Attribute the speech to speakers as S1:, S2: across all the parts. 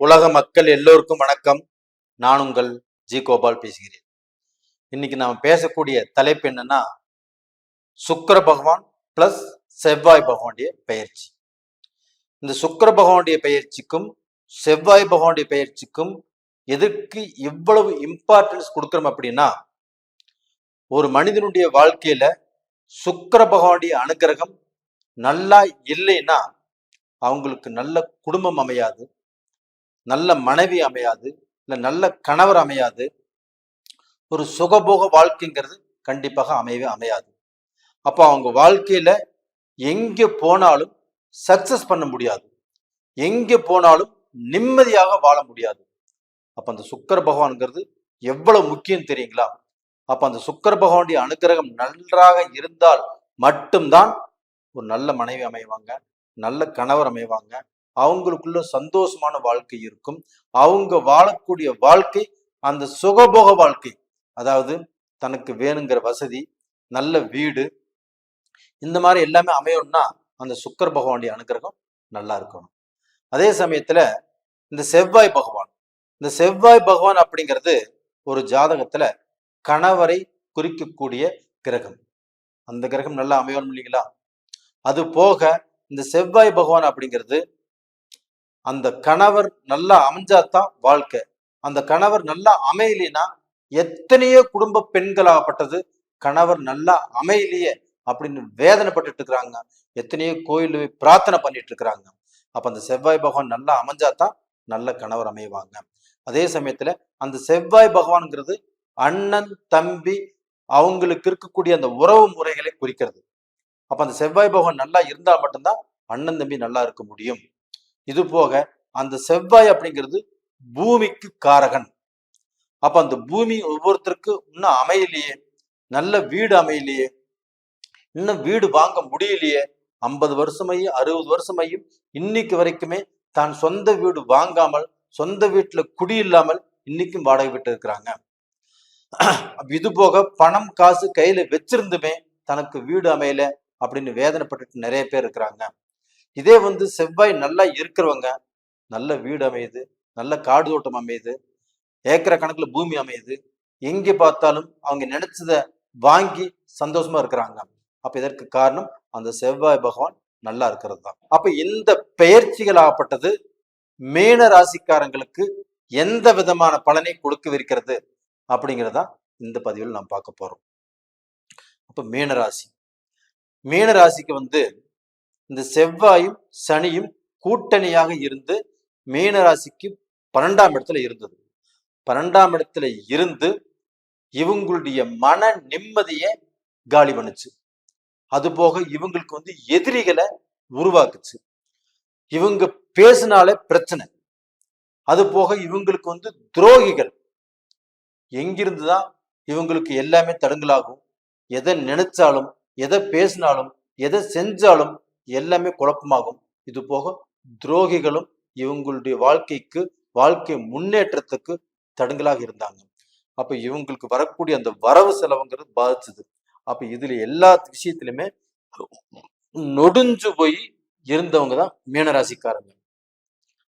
S1: உலக மக்கள் எல்லோருக்கும் வணக்கம். நான் உங்கள் ஜி கோபால் பேசுகிறேன். இன்னைக்கு நாம் பேசக்கூடிய தலைப்பு என்னன்னா, சுக்கிர பகவான் பிளஸ் செவ்வாய் பகவானுடைய பெயர்ச்சி. இந்த சுக்கிர பகவானுடைய பெயர்ச்சிக்கும் செவ்வாய் பகவானுடைய பெயர்ச்சிக்கும் எதற்கு இவ்வளவு இம்பார்ட்டன்ஸ் கொடுக்கிறோம் அப்படின்னா, ஒரு மனிதனுடைய வாழ்க்கையில சுக்கிர பகவானுடைய அனுகிரகம் நல்லா இல்லைன்னா அவங்களுக்கு நல்ல குடும்பம் அமையாது, நல்ல மனைவி அமையாது, இல்லை நல்ல கணவர் அமையாது, ஒரு சுகபோக வாழ்க்கைங்கிறது கண்டிப்பாக அமையவே அமையாது. அப்போ அவங்க வாழ்க்கையில எங்க போனாலும் சக்சஸ் பண்ண முடியாது, எங்க போனாலும் நிம்மதியாக வாழ முடியாது. அப்ப அந்த சுக்கிர பகவான்ங்கிறது எவ்வளவு முக்கியம் தெரியுங்களா? அப்ப அந்த சுக்கிர பகவானுடைய அனுகிரகம் நன்றாக இருந்தால் மட்டும்தான் ஒரு நல்ல மனைவி அமைவாங்க, நல்ல கணவர் அமைவாங்க, அவங்களுக்குள்ள சந்தோஷமான வாழ்க்கை இருக்கும். அவங்க வாழக்கூடிய வாழ்க்கை அந்த சுகபோக வாழ்க்கை, அதாவது தனக்கு வேணுங்கிற வசதி, நல்ல வீடு, இந்த மாதிரி எல்லாமே அமையணும்னா அந்த சுக்கிர பகவானுடைய அனுகிரகம் நல்லா இருக்கணும். அதே சமயத்துல இந்த செவ்வாய் பகவான் அப்படிங்கிறது ஒரு ஜாதகத்துல கணவரை குறிக்கக்கூடிய கிரகம். அந்த கிரகம் நல்லா அமையணும் இல்லைங்களா? அது போக இந்த செவ்வாய் பகவான் அப்படிங்கிறது அந்த கணவர் நல்லா அமைஞ்சாதான் வாழ்க்கை. அந்த கணவர் நல்லா அமையலைன்னா எத்தனையோ குடும்ப பெண்களாகப்பட்டது கணவர் நல்லா அமையலையே அப்படின்னு வேதனைப்பட்டு இருக்கிறாங்க, எத்தனையோ கோயில் பிரார்த்தனை பண்ணிட்டு இருக்கிறாங்க. அப்ப அந்த செவ்வாய் பகவான் நல்லா அமைஞ்சாதான் நல்ல கணவர் அமைவாங்க. அதே சமயத்துல அந்த செவ்வாய் பகவான்ங்கிறது அண்ணன் தம்பி அவங்களுக்கு இருக்கக்கூடிய அந்த உறவு முறைகளை குறிக்கிறது. அப்ப அந்த செவ்வாய் பகவான் நல்லா இருந்தா மட்டும்தான் அண்ணன் தம்பி நல்லா இருக்க முடியும். இது போக அந்த செவ்வாய் அப்படிங்கிறது பூமிக்கு காரகன். அப்ப அந்த பூமி ஒவ்வொருத்தருக்கு இன்னும் அமையலையே, நல்ல வீடு அமையலையே, இன்னும் வீடு வாங்க முடியலையே, 50 வருஷமையும் 60 வருஷமையும் இன்னைக்கு வரைக்குமே தான் சொந்த வீடு வாங்காமல், சொந்த வீட்டுல குடியில்லாமல் இன்னைக்கும் வாடகை விட்டு இருக்கிறாங்க. இது போக பணம் காசு கையில வச்சிருந்துமே தனக்கு வீடு அமையல அப்படின்னு வேதனைப்பட்டு நிறைய பேர் இருக்கிறாங்க. இதே செவ்வாய் நல்லா இருக்கிறவங்க நல்ல வீடு அமையுது, நல்ல காடு தோட்டம் அமையுது, ஏக்கரை கணக்குல பூமி அமையுது, எங்க பார்த்தாலும் அவங்க நினைச்சத வாங்கி சந்தோஷமா இருக்கிறாங்க. அப்ப இதற்கு காரணம் அந்த செவ்வாய் பகவான் நல்லா இருக்கிறது தான். அப்ப இந்த பெயர்ச்சிகள் ஆகப்பட்டது மீன ராசிக்காரங்களுக்கு எந்த விதமான பலனை கொடுக்கவிருக்கிறது அப்படிங்கிறதா இந்த பதிவில் நாம் பார்க்க போறோம். அப்ப மீன ராசிக்கு இந்த செவ்வாயும் சனியும் கூட்டணியாக இருந்து மீன ராசிக்கு 12ஆம் இடத்துல இருந்தது. 12ஆம் இடத்துல இருந்து இவங்களுடைய மன நிம்மதியை காலி பண்ணுச்சு. அது போக இவங்களுக்கு எதிரிகளை உருவாக்குச்சு. இவங்க பேசினாலே பிரச்சனை. அது போக இவங்களுக்கு துரோகிகள். எங்கிருந்துதான் இவங்களுக்கு எல்லாமே தடுங்கலாகும். எதை நினைச்சாலும், எதை பேசினாலும், எதை செஞ்சாலும் எல்லாமே குழப்பமாகும். இது போக துரோகிகளும் இவங்களுடைய வாழ்க்கை முன்னேற்றத்துக்கு தடுங்கலாக இருந்தாங்க. அப்ப இவங்களுக்கு வரக்கூடிய அந்த வரவு செலவுங்கிறது பாதிச்சது. அப்ப இதுல எல்லா விஷயத்திலுமே நொடிஞ்சு போய் இருந்தவங்க தான் மீனராசிக்காரங்க.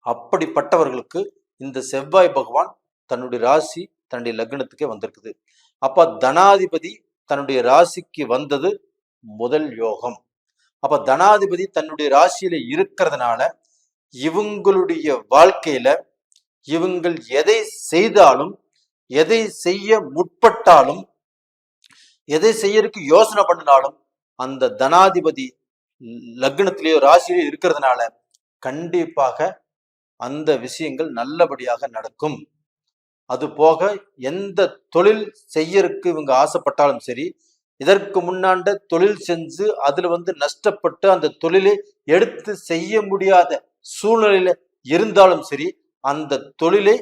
S1: அப்படிப்பட்டவர்களுக்கு இந்த செவ்வாய் பகவான் தன்னுடைய ராசி தன்னுடைய லக்னத்துக்கே வந்திருக்குது. அப்ப தனாதிபதி தன்னுடைய ராசிக்கு வந்தது முதல் யோகம். அப்ப தனாதிபதி தன்னுடைய ராசியில இருக்கிறதுனால இவங்களுடைய வாழ்க்கையில இவங்கள் எதை செய்தாலும், எதை செய்ய முற்பட்டாலும், எதை செய்யறதுக்கு யோசனை பண்ணினாலும் அந்த தனாதிபதி லக்னத்திலேயோ ராசியிலேயோ இருக்கிறதுனால கண்டிப்பாக அந்த விஷயங்கள் நல்லபடியாக நடக்கும். அது போக எந்த தொழில் செய்யறதுக்கு இவங்க ஆசைப்பட்டாலும் சரி, இதற்கு முன்னாண்ட தொழில் செஞ்சு அதுல நஷ்டப்பட்டு அந்த தொழிலை எடுத்து செய்ய முடியாத சூழ்நிலையில இருந்தாலும் சரி, அந்த தொழிலை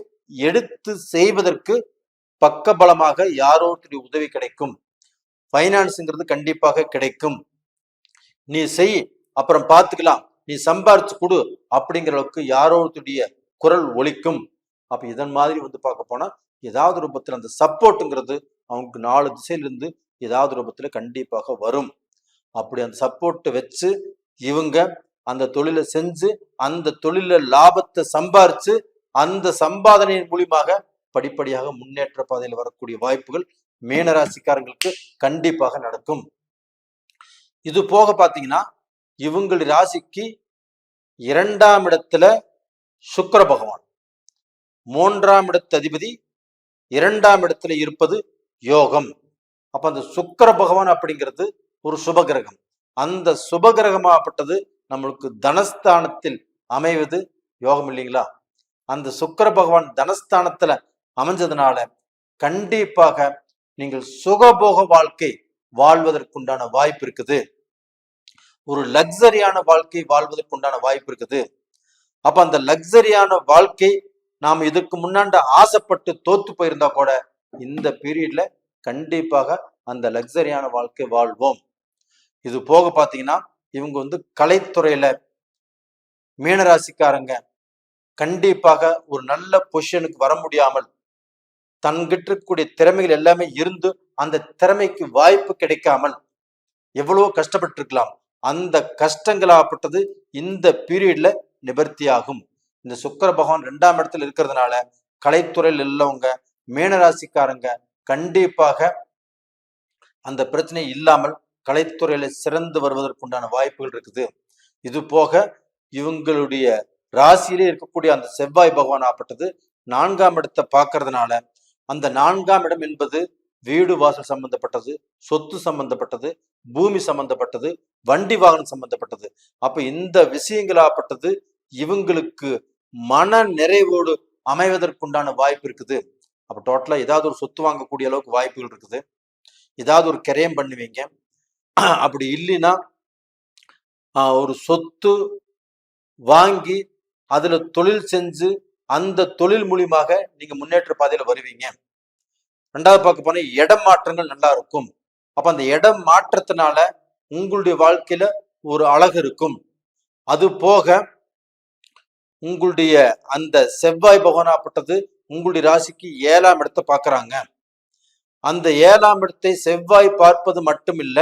S1: எடுத்து செய்வதற்கு பக்கபலமாக யாரோடைய உதவி கிடைக்கும். பைனான்ஸுங்கிறது கண்டிப்பாக கிடைக்கும். நீ செய், அப்புறம் பார்த்துக்கலாம், நீ சம்பாரிச்சு கொடு அப்படிங்கிற அளவுக்கு யாரோடைய குரல் ஒலிக்கும். அப்ப இதன் மாதிரி பார்க்க போனா ஏதாவது ரூபத்துல அந்த சப்போர்ட்டுங்கிறது அவங்களுக்கு 4 திசையிலிருந்து ஏதாவது ரூபத்துல கண்டிப்பாக வரும். அப்படி அந்த சப்போர்ட்டை வச்சு இவங்க அந்த தொழிலை செஞ்சு அந்த தொழில லாபத்தை சம்பாரிச்சு அந்த சம்பாதனையின் மூலியமாக படிப்படியாக முன்னேற்ற பாதையில் வரக்கூடிய வாய்ப்புகள் மீனராசிக்காரங்களுக்கு கண்டிப்பாக நடக்கும். இது போக பாத்தீங்கன்னா இவங்களுடைய ராசிக்கு 2ஆம் இடத்துல சுக்கிர பகவான், 3ஆம் இடத்து அதிபதி 2ஆம் இடத்துல இருப்பது யோகம். அப்ப அந்த சுக்கிர பகவான் அப்படிங்கிறது ஒரு சுபகிரகம். அந்த சுபகிரகமாகப்பட்டது நம்மளுக்கு தனஸ்தானத்தில் அமைவது யோகம் இல்லைங்களா? அந்த சுக்கிர பகவான் தனஸ்தானத்துல அமைஞ்சதுனால கண்டிப்பாக நீங்கள் சுகபோக வாழ்க்கை வாழ்வதற்குண்டான வாய்ப்பு இருக்குது. ஒரு லக்ஸரியான வாழ்க்கை வாழ்வதற்குண்டான வாய்ப்பு இருக்குது. அப்ப அந்த லக்ஸரியான வாழ்க்கை நாம் இதுக்கு முன்னாண்ட ஆசைப்பட்டு தோத்து போயிருந்தா கூட இந்த பீரியட்ல கண்டிப்பாக அந்த லக்ஸரியான வாழ்க்கை வாழ்வோம். இது போக பாத்தீங்கன்னா இவங்க கலைத்துறையில மீனராசிக்காரங்க கண்டிப்பாக ஒரு நல்ல பொசிஷனுக்கு வர முடியாமல் தன்கிட்ட இருக்கக்கூடிய திறமைகள் எல்லாமே இருந்து அந்த திறமைக்கு வாய்ப்பு கிடைக்காமல் எவ்வளவோ கஷ்டப்பட்டு இருக்கலாம். அந்த கஷ்டங்களாகப்பட்டது இந்த பீரியட்ல நிவர்த்தி ஆகும். இந்த சுக்கிர பகவான் 2ஆம் இடத்துல இருக்கிறதுனால கலைத்துறையில் உள்ளவங்க மீனராசிக்காரங்க கண்டிப்பாக அந்த பிரச்சனை இல்லாமல் கலைத்துறையில சிறந்து வருவதற்குண்டான வாய்ப்புகள் இருக்குது. இது போக இவங்களுடைய ராசியிலே இருக்கக்கூடிய அந்த செவ்வாய் பகவான் ஆப்பட்டது 4ஆம் இடத்தை பார்க்கறதுனால அந்த 4ஆம் இடம் என்பது வீடு வாசல் சம்பந்தப்பட்டது, சொத்து சம்பந்தப்பட்டது, பூமி சம்பந்தப்பட்டது, வண்டி வாகனம் சம்பந்தப்பட்டது. அப்ப இந்த விஷயங்களாப்பட்டது இவங்களுக்கு மன நிறைவோடு அமைவதற்குண்டான வாய்ப்பு இருக்குது. அப்ப டோட்டலா ஏதாவது ஒரு சொத்து வாங்கக்கூடிய அளவுக்கு வாய்ப்புகள் இருக்குது. ஏதாவது ஒரு கிரயம் பண்ணுவீங்க. அப்படி இல்லைன்னா ஒரு சொத்து வாங்கி அதுல தொழில் செஞ்சு அந்த தொழில் மூலியமாக நீங்க முன்னேற்ற பாதையில வருவீங்க. 2வது பார்க்க போனா இடம் மாற்றங்கள் நல்லா இருக்கும். அப்ப அந்த இடம் மாற்றத்தினால உங்களுடைய வாழ்க்கையில ஒரு அழகு இருக்கும். அது போக உங்களுடைய அந்த செவ்வாய் பகவானாப்பட்டது உங்களுடைய ராசிக்கு 7ஆம் இடத்தை பார்க்கறாங்க. அந்த 7ஆம் இடத்தை செவ்வாய் பார்ப்பது மட்டும் இல்ல,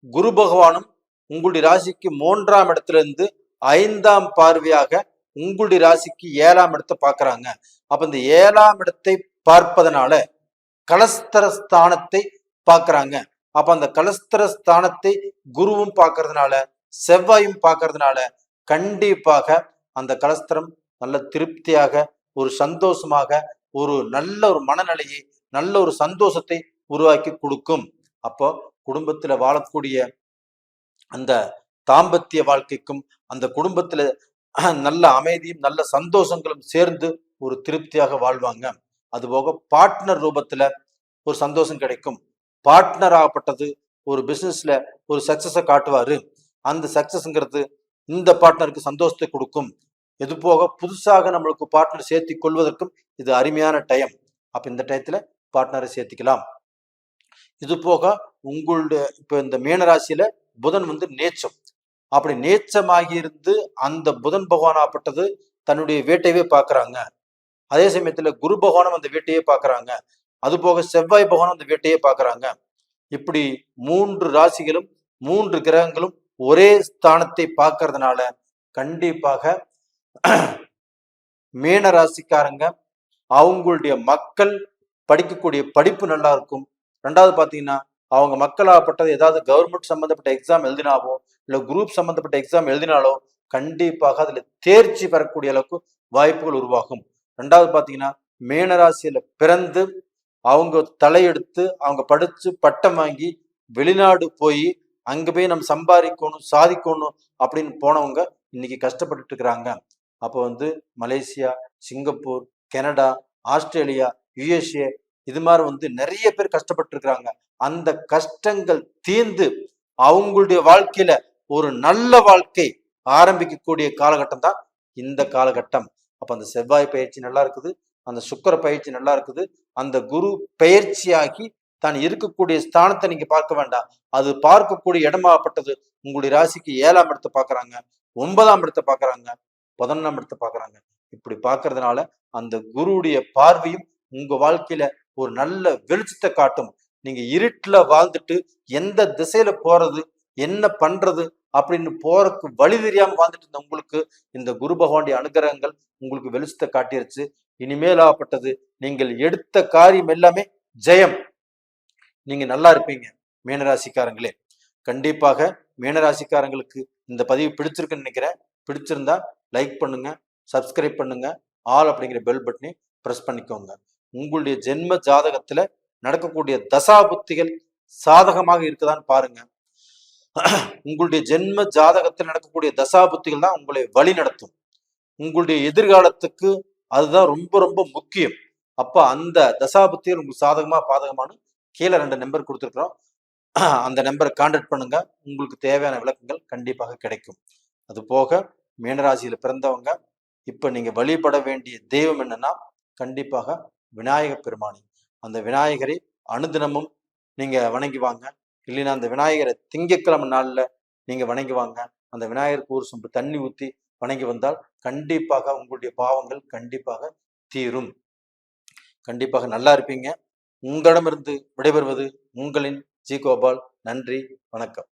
S1: குரு பகவானும் உங்களுடைய ராசிக்கு 3ஆம் இடத்துல இருந்து 5ஆம் பார்வையாக உங்களுடைய ராசிக்கு 7ஆம் இடத்தை பார்க்கறாங்க. அப்ப இந்த 7ஆம் இடத்தை பார்ப்பதனால கலஸ்தர ஸ்தானத்தை பார்க்கறாங்க. அப்ப அந்த கலஸ்தர ஸ்தானத்தை குருவும் பார்க்கறதுனால செவ்வாயும் பார்க்கறதுனால கண்டிப்பாக அந்த கலஸ்தரம் நல்ல திருப்தியாக ஒரு சந்தோஷமாக ஒரு நல்ல ஒரு மனநிலையை நல்ல ஒரு சந்தோஷத்தை உருவாக்கி கொடுக்கும். அப்போ குடும்பத்துல வாழக்கூடிய அந்த தாம்பத்திய வாழ்க்கைக்கும் அந்த குடும்பத்துல நல்ல அமைதியும் நல்ல சந்தோஷங்களும் சேர்ந்து ஒரு திருப்தியாக வாழ்வாங்க. அதுபோக பார்ட்னர் ரூபத்துல ஒரு சந்தோஷம் கிடைக்கும். பார்ட்னர் ஆகப்பட்டது ஒரு பிசினஸ்ல ஒரு சக்சஸை காட்டுவாரு. அந்த சக்சஸ்ங்கிறது இந்த பார்ட்னருக்கு சந்தோஷத்தை கொடுக்கும். இது போக புதுசாக நம்மளுக்கு பார்ட்னர் சேர்த்தி கொள்வதற்கும் இது அருமையான டைம். அப்ப இந்த டயத்துல பார்ட்னரை சேர்த்திக்கலாம். இது போக உங்களுடைய இப்ப இந்த மீனராசியில புதன் நேச்சம். அப்படி நேச்சமாகி இருந்து அந்த புதன் பகவான் ஆப்பட்டது தன்னுடைய வீட்டையே பார்க்கறாங்க. அதே சமயத்துல குரு பகவானும் அந்த வீட்டையே பார்க்கறாங்க. அது போக செவ்வாய் பகவானும் அந்த வீட்டையே பார்க்கறாங்க. இப்படி 3 ராசிகளும் 3 கிரகங்களும் ஒரே ஸ்தானத்தை பார்க்கறதுனால கண்டிப்பாக மீன ராசிக்காரங்க அவங்களுடைய மக்கள் படிக்கக்கூடிய படிப்பு நல்லா இருக்கும். 2வது பாத்தீங்கன்னா அவங்க மக்களாகப்பட்டது ஏதாவது கவர்மெண்ட் சம்பந்தப்பட்ட எக்ஸாம் எழுதினாவோ இல்ல குரூப் சம்பந்தப்பட்ட எக்ஸாம் எழுதினாலோ கண்டிப்பாக அதுல தேர்ச்சி பெறக்கூடிய அளவுக்கு வாய்ப்புகள் உருவாகும். 2வது பாத்தீங்கன்னா மீனராசியில பிறந்து அவங்க தலையெடுத்து அவங்க படிச்சு பட்டம் வாங்கி வெளிநாடு போய் அங்க போய் நம்ம சம்பாதிக்கணும் சாதிக்கணும் அப்படின்னு போனவங்க இன்னைக்கு கஷ்டப்பட்டுட்டு இருக்கிறாங்க. அப்போ Malaysia, Singapore, Canada, Australia, USA இது மாதிரி நிறைய பேர் கஷ்டப்பட்டு இருக்கிறாங்க. அந்த கஷ்டங்கள் தீர்ந்து அவங்களுடைய வாழ்க்கையில ஒரு நல்ல வாழ்க்கை ஆரம்பிக்கக்கூடிய காலகட்டம் தான் இந்த காலகட்டம். அப்ப அந்த செவ்வாய் பயிற்சி நல்லா இருக்குது, அந்த சுக்கிர பயிற்சி நல்லா இருக்குது, அந்த குரு பயிற்சியாகி தான் இருக்கக்கூடிய ஸ்தானத்தை நீங்க பார்க்க வேண்டாம். அது பார்க்கக்கூடிய இடமாகப்பட்டது உங்களுடைய ராசிக்கு 7ஆம் இடத்தை பார்க்கறாங்க, 9ஆம் இடத்தை பார்க்கறாங்க, 11ஆம் இடத்தை பார்க்கறாங்க. இப்படி பார்க்கறதுனால அந்த குருவுடைய பார்வையும் உங்க வாழ்க்கையில ஒரு நல்ல வெளிச்சத்தை காட்டும். நீங்க இருட்டுல வாழ்ந்துட்டு எந்த திசையில போறது என்ன பண்றது அப்படின்னு போறதுக்கு வழி தெரியாம வாழ்ந்துட்டு இருந்த உங்களுக்கு இந்த குரு பகவானுடைய அனுகிரகங்கள் உங்களுக்கு வெளிச்சத்தை காட்டிருச்சு. இனிமேலாப்பட்டது நீங்கள் எடுத்த காரியம் எல்லாமே ஜெயம். நீங்க நல்லா இருப்பீங்க மீனராசிக்காரங்களே. கண்டிப்பாக மீனராசிக்காரங்களுக்கு இந்த பதிவு பிடிச்சிருக்குன்னு நினைக்கிறேன். பிடிச்சிருந்தா லைக் பண்ணுங்க, சப்ஸ்கிரைப் பண்ணுங்க, ஆல் அப்படிங்கிற பெல் பட்டனை பிரஸ் பண்ணிக்கோங்க. உங்களுடைய ஜென்ம ஜாதகத்துல நடக்கக்கூடிய தசாபுத்திகள் சாதகமாக இருக்குதான்னு பாருங்க. உங்களுடைய ஜென்ம ஜாதகத்தில் நடக்கக்கூடிய தசாபுத்திகள் தான் உங்களை வழி நடத்தும். உங்களுடைய எதிர்காலத்துக்கு அதுதான் ரொம்ப ரொம்ப முக்கியம். அப்ப அந்த தசாபுத்திகள் உங்களுக்கு சாதகமா பாதகமானு கீழே 2 நம்பர் கொடுத்துருக்குறோம். அந்த நம்பரை கான்டாக்ட் பண்ணுங்க. உங்களுக்கு தேவையான விளக்கங்கள் கண்டிப்பாக கிடைக்கும். அது போக மீனராசியில பிறந்தவங்க இப்ப நீங்க வழிபட வேண்டிய தெய்வம் என்னன்னா கண்டிப்பாக விநாயக பெருமானி. அந்த விநாயகரை அனுதினமும் நீங்க வணங்கி வாங்க. இல்லைன்னா அந்த விநாயகரை திங்கட்கிழமை நாள்ல நீங்க வணங்கி வாங்க. அந்த விநாயகருக்கு ஒரு சொம்பு தண்ணி ஊற்றி வணங்கி வந்தால் கண்டிப்பாக உங்களுடைய பாவங்கள் கண்டிப்பாக தீரும். கண்டிப்பாக நல்லா இருப்பீங்க. உங்களிடமிருந்து விடைபெறுவது உங்களின் ஜி கோபால். நன்றி, வணக்கம்.